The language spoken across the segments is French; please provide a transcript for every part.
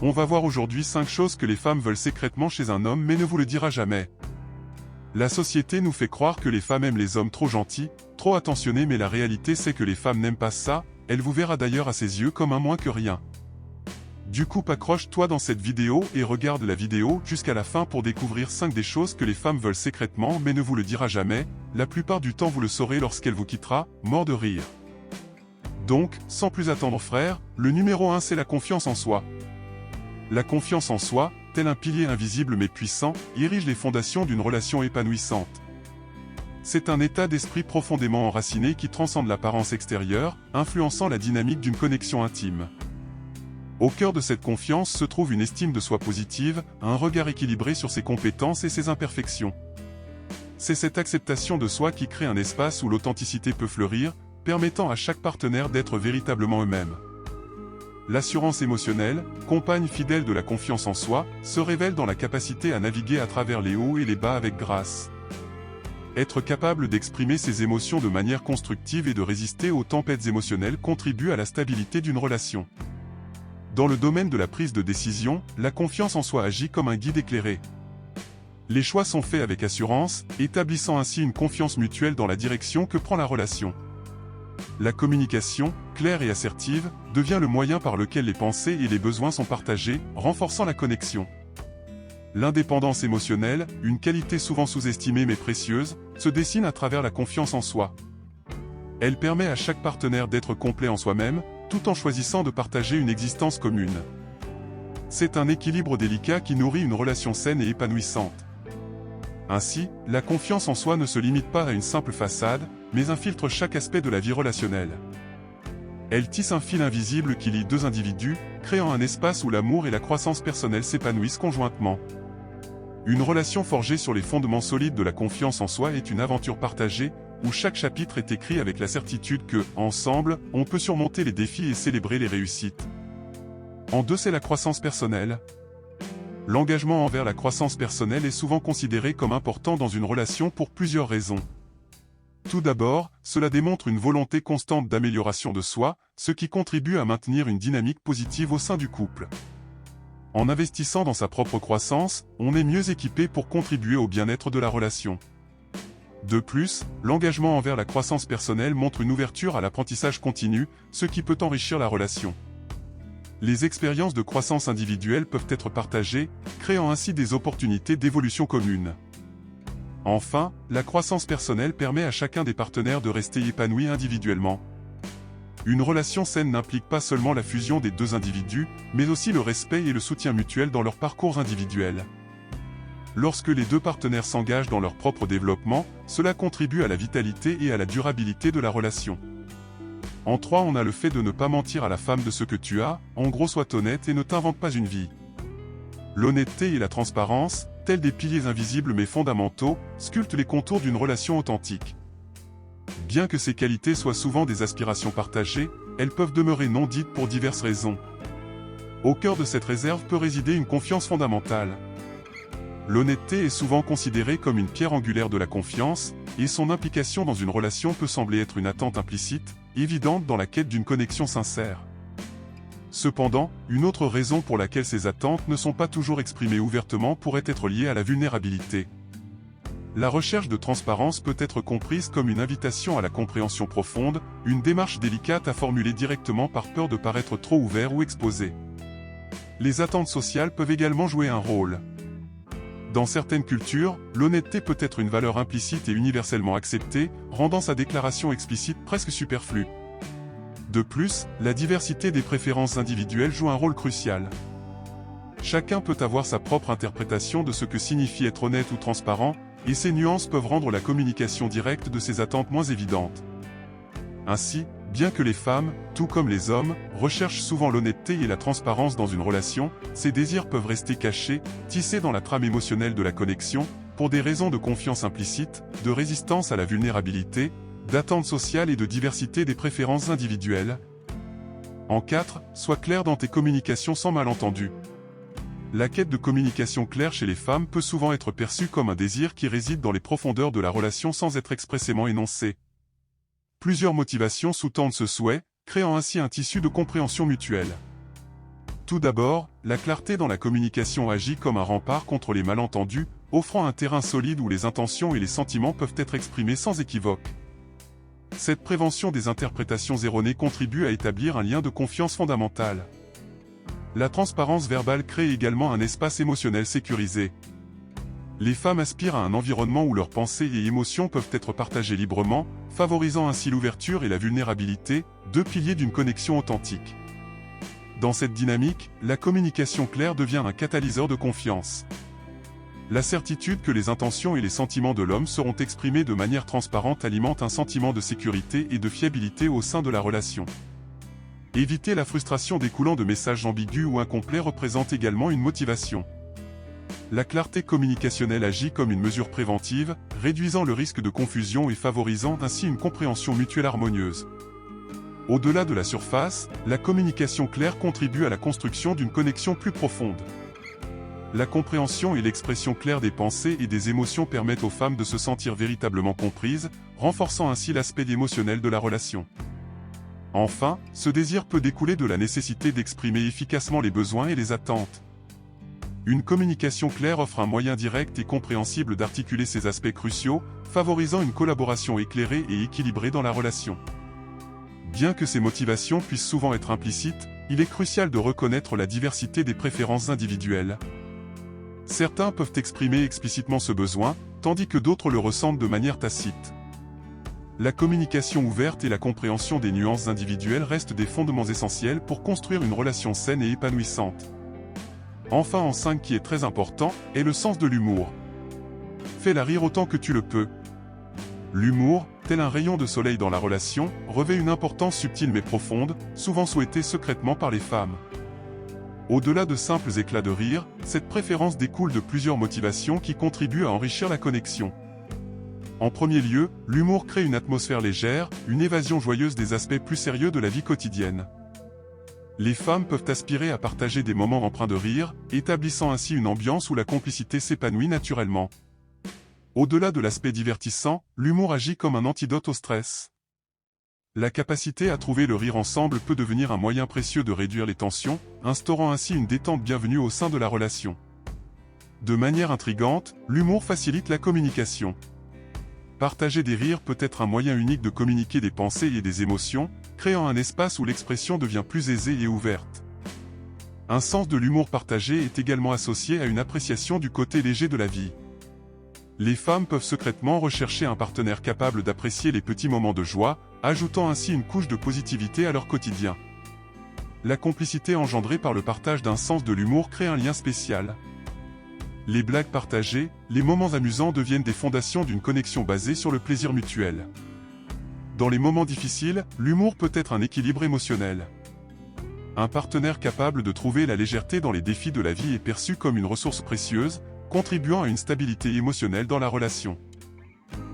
On va voir aujourd'hui 5 choses que les femmes veulent secrètement chez un homme mais ne vous le dira jamais. La société nous fait croire que les femmes aiment les hommes trop gentils, trop attentionnés, mais la réalité c'est que les femmes n'aiment pas ça, elle vous verra d'ailleurs à ses yeux comme un moins que rien. Du coup accroche-toi dans cette vidéo et regarde la vidéo jusqu'à la fin pour découvrir 5 des choses que les femmes veulent secrètement mais ne vous le dira jamais, la plupart du temps vous le saurez lorsqu'elle vous quittera, mort de rire. Donc, sans plus attendre frère, le numéro 1 c'est la confiance en soi. La confiance en soi, tel un pilier invisible mais puissant, érige les fondations d'une relation épanouissante. C'est un état d'esprit profondément enraciné qui transcende l'apparence extérieure, influençant la dynamique d'une connexion intime. Au cœur de cette confiance se trouve une estime de soi positive, un regard équilibré sur ses compétences et ses imperfections. C'est cette acceptation de soi qui crée un espace où l'authenticité peut fleurir, permettant à chaque partenaire d'être véritablement eux-mêmes. L'assurance émotionnelle, compagne fidèle de la confiance en soi, se révèle dans la capacité à naviguer à travers les hauts et les bas avec grâce. Être capable d'exprimer ses émotions de manière constructive et de résister aux tempêtes émotionnelles contribue à la stabilité d'une relation. Dans le domaine de la prise de décision, la confiance en soi agit comme un guide éclairé. Les choix sont faits avec assurance, établissant ainsi une confiance mutuelle dans la direction que prend la relation. La communication, claire et assertive, devient le moyen par lequel les pensées et les besoins sont partagés, renforçant la connexion. L'indépendance émotionnelle, une qualité souvent sous-estimée mais précieuse, se dessine à travers la confiance en soi. Elle permet à chaque partenaire d'être complet en soi-même, tout en choisissant de partager une existence commune. C'est un équilibre délicat qui nourrit une relation saine et épanouissante. Ainsi, la confiance en soi ne se limite pas à une simple façade, mais infiltre chaque aspect de la vie relationnelle. Elle tisse un fil invisible qui lie deux individus, créant un espace où l'amour et la croissance personnelle s'épanouissent conjointement. Une relation forgée sur les fondements solides de la confiance en soi est une aventure partagée, où chaque chapitre est écrit avec la certitude que, ensemble, on peut surmonter les défis et célébrer les réussites. En deux, c'est la croissance personnelle. L'engagement envers la croissance personnelle est souvent considéré comme important dans une relation pour plusieurs raisons. Tout d'abord, cela démontre une volonté constante d'amélioration de soi, ce qui contribue à maintenir une dynamique positive au sein du couple. En investissant dans sa propre croissance, on est mieux équipé pour contribuer au bien-être de la relation. De plus, l'engagement envers la croissance personnelle montre une ouverture à l'apprentissage continu, ce qui peut enrichir la relation. Les expériences de croissance individuelle peuvent être partagées, créant ainsi des opportunités d'évolution commune. Enfin, la croissance personnelle permet à chacun des partenaires de rester épanoui individuellement. Une relation saine n'implique pas seulement la fusion des deux individus, mais aussi le respect et le soutien mutuel dans leurs parcours individuels. Lorsque les deux partenaires s'engagent dans leur propre développement, cela contribue à la vitalité et à la durabilité de la relation. En 3, on a le fait de ne pas mentir à la femme de ce que tu as, en gros sois honnête et ne t'invente pas une vie. L'honnêteté et la transparence, tels des piliers invisibles mais fondamentaux, sculptent les contours d'une relation authentique. Bien que ces qualités soient souvent des aspirations partagées, elles peuvent demeurer non dites pour diverses raisons. Au cœur de cette réserve peut résider une confiance fondamentale. L'honnêteté est souvent considérée comme une pierre angulaire de la confiance, et son implication dans une relation peut sembler être une attente implicite, évidente dans la quête d'une connexion sincère. Cependant, une autre raison pour laquelle ces attentes ne sont pas toujours exprimées ouvertement pourrait être liée à la vulnérabilité. La recherche de transparence peut être comprise comme une invitation à la compréhension profonde, une démarche délicate à formuler directement par peur de paraître trop ouvert ou exposé. Les attentes sociales peuvent également jouer un rôle. Dans certaines cultures, l'honnêteté peut être une valeur implicite et universellement acceptée, rendant sa déclaration explicite presque superflue. De plus, la diversité des préférences individuelles joue un rôle crucial. Chacun peut avoir sa propre interprétation de ce que signifie être honnête ou transparent, et ces nuances peuvent rendre la communication directe de ces attentes moins évidentes. Ainsi, bien que les femmes, tout comme les hommes, recherchent souvent l'honnêteté et la transparence dans une relation, ces désirs peuvent rester cachés, tissés dans la trame émotionnelle de la connexion, pour des raisons de confiance implicite, de résistance à la vulnérabilité, d'attente sociale et de diversité des préférences individuelles. En 4, sois clair dans tes communications sans malentendu. La quête de communication claire chez les femmes peut souvent être perçue comme un désir qui réside dans les profondeurs de la relation sans être expressément énoncé. Plusieurs motivations sous-tendent ce souhait, créant ainsi un tissu de compréhension mutuelle. Tout d'abord, la clarté dans la communication agit comme un rempart contre les malentendus, offrant un terrain solide où les intentions et les sentiments peuvent être exprimés sans équivoque. Cette prévention des interprétations erronées contribue à établir un lien de confiance fondamental. La transparence verbale crée également un espace émotionnel sécurisé. Les femmes aspirent à un environnement où leurs pensées et émotions peuvent être partagées librement, favorisant ainsi l'ouverture et la vulnérabilité, deux piliers d'une connexion authentique. Dans cette dynamique, la communication claire devient un catalyseur de confiance. La certitude que les intentions et les sentiments de l'homme seront exprimés de manière transparente alimente un sentiment de sécurité et de fiabilité au sein de la relation. Éviter la frustration découlant de messages ambigus ou incomplets représente également une motivation. La clarté communicationnelle agit comme une mesure préventive, réduisant le risque de confusion et favorisant ainsi une compréhension mutuelle harmonieuse. Au-delà de la surface, la communication claire contribue à la construction d'une connexion plus profonde. La compréhension et l'expression claire des pensées et des émotions permettent aux femmes de se sentir véritablement comprises, renforçant ainsi l'aspect émotionnel de la relation. Enfin, ce désir peut découler de la nécessité d'exprimer efficacement les besoins et les attentes. Une communication claire offre un moyen direct et compréhensible d'articuler ces aspects cruciaux, favorisant une collaboration éclairée et équilibrée dans la relation. Bien que ces motivations puissent souvent être implicites, il est crucial de reconnaître la diversité des préférences individuelles. Certains peuvent exprimer explicitement ce besoin, tandis que d'autres le ressentent de manière tacite. La communication ouverte et la compréhension des nuances individuelles restent des fondements essentiels pour construire une relation saine et épanouissante. Enfin, en 5 qui est très important, est le sens de l'humour. Fais-la rire autant que tu le peux. L'humour, tel un rayon de soleil dans la relation, revêt une importance subtile mais profonde, souvent souhaitée secrètement par les femmes. Au-delà de simples éclats de rire, cette préférence découle de plusieurs motivations qui contribuent à enrichir la connexion. En premier lieu, l'humour crée une atmosphère légère, une évasion joyeuse des aspects plus sérieux de la vie quotidienne. Les femmes peuvent aspirer à partager des moments empreints de rire, établissant ainsi une ambiance où la complicité s'épanouit naturellement. Au-delà de l'aspect divertissant, l'humour agit comme un antidote au stress. La capacité à trouver le rire ensemble peut devenir un moyen précieux de réduire les tensions, instaurant ainsi une détente bienvenue au sein de la relation. De manière intrigante, l'humour facilite la communication. Partager des rires peut être un moyen unique de communiquer des pensées et des émotions, créant un espace où l'expression devient plus aisée et ouverte. Un sens de l'humour partagé est également associé à une appréciation du côté léger de la vie. Les femmes peuvent secrètement rechercher un partenaire capable d'apprécier les petits moments de joie, ajoutant ainsi une couche de positivité à leur quotidien. La complicité engendrée par le partage d'un sens de l'humour crée un lien spécial. Les blagues partagées, les moments amusants deviennent des fondations d'une connexion basée sur le plaisir mutuel. Dans les moments difficiles, l'humour peut être un équilibre émotionnel. Un partenaire capable de trouver la légèreté dans les défis de la vie est perçu comme une ressource précieuse, contribuant à une stabilité émotionnelle dans la relation.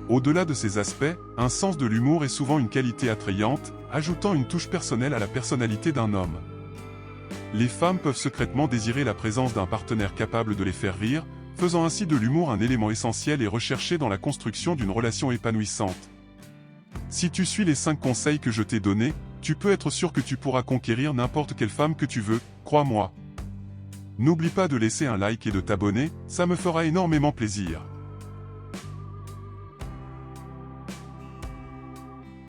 Au-delà de ces aspects, un sens de l'humour est souvent une qualité attrayante, ajoutant une touche personnelle à la personnalité d'un homme. Les femmes peuvent secrètement désirer la présence d'un partenaire capable de les faire rire, faisant ainsi de l'humour un élément essentiel et recherché dans la construction d'une relation épanouissante. Si tu suis les 5 conseils que je t'ai donnés, tu peux être sûr que tu pourras conquérir n'importe quelle femme que tu veux, crois-moi. N'oublie pas de laisser un like et de t'abonner, ça me fera énormément plaisir.